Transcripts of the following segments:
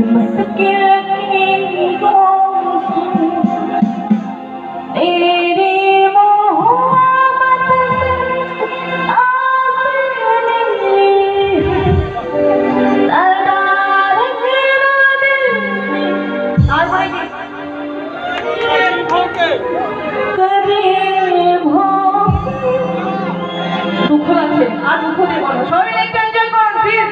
खिदमत के रखेंगे तेरी मोहब्बत आसमां सदा रखना दिल में करे भो दुख আছে আর দুঃখ দেব না সবাই একটু এনজয় করুন প্লিজ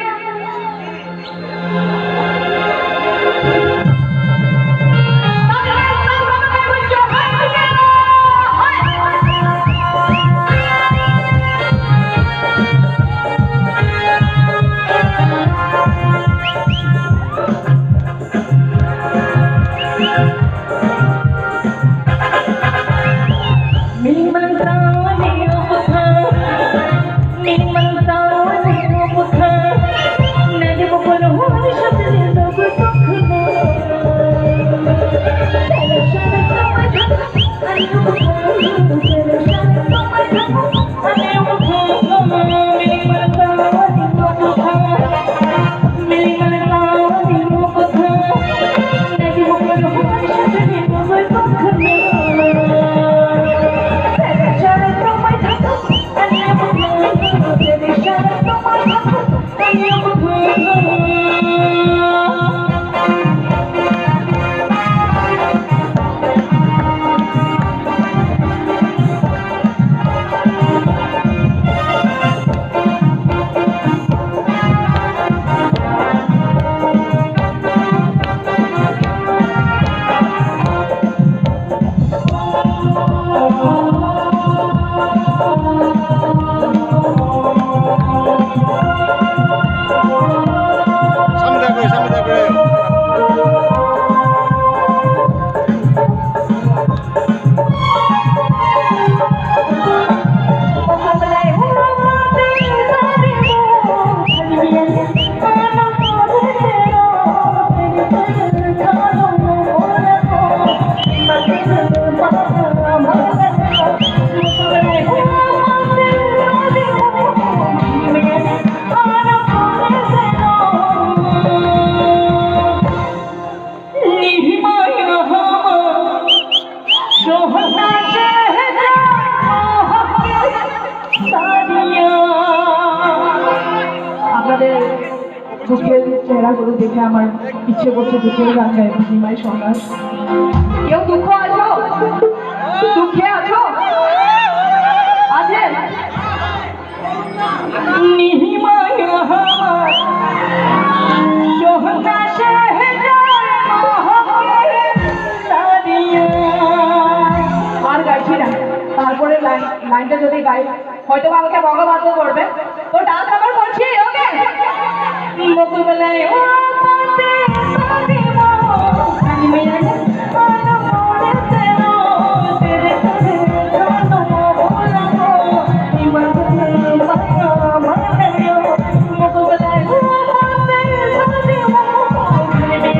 দুঃখের চেহারাগুলো দেখে আমার ইচ্ছে করছে দুঃখের গান গাইবো নিমাই সরকার কেউ দুঃখ আছো দুঃখে আছো আছে নিমাই আর গাইছি না তারপরে লাইনটা যদি গাই হয়তো আমাকে বকাবাদ করবে তো ডান্স আবার করছি ওকে मुकुल बनाए ओ पाते सारे वो आज मेरा आना मोड़े तेरो तेरे तेरे गानों बोला को इमन से माया माने यो मुकुल बनाए ओ पाते सारे वो आज मेरा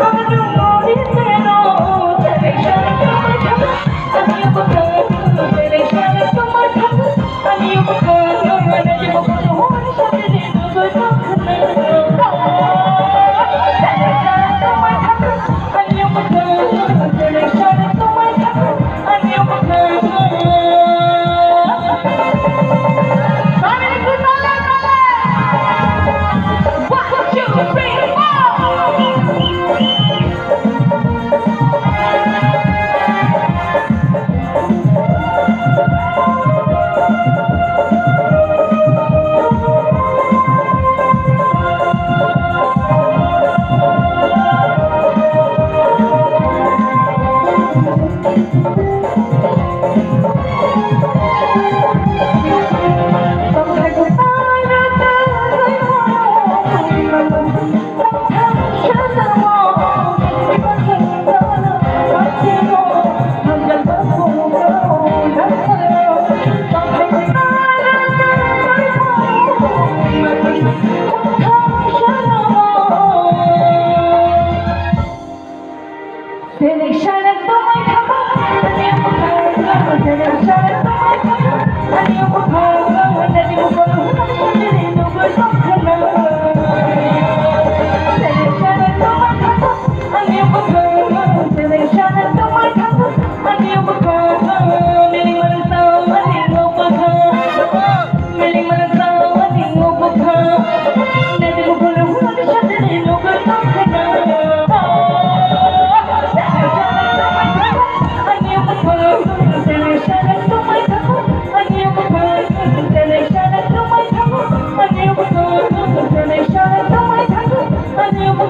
आना मोड़े तेरो तेरे शान तुम्हारा अनियो को तेरे शान तुम्हारा अनियो को मैंने जो हो शादी दो রে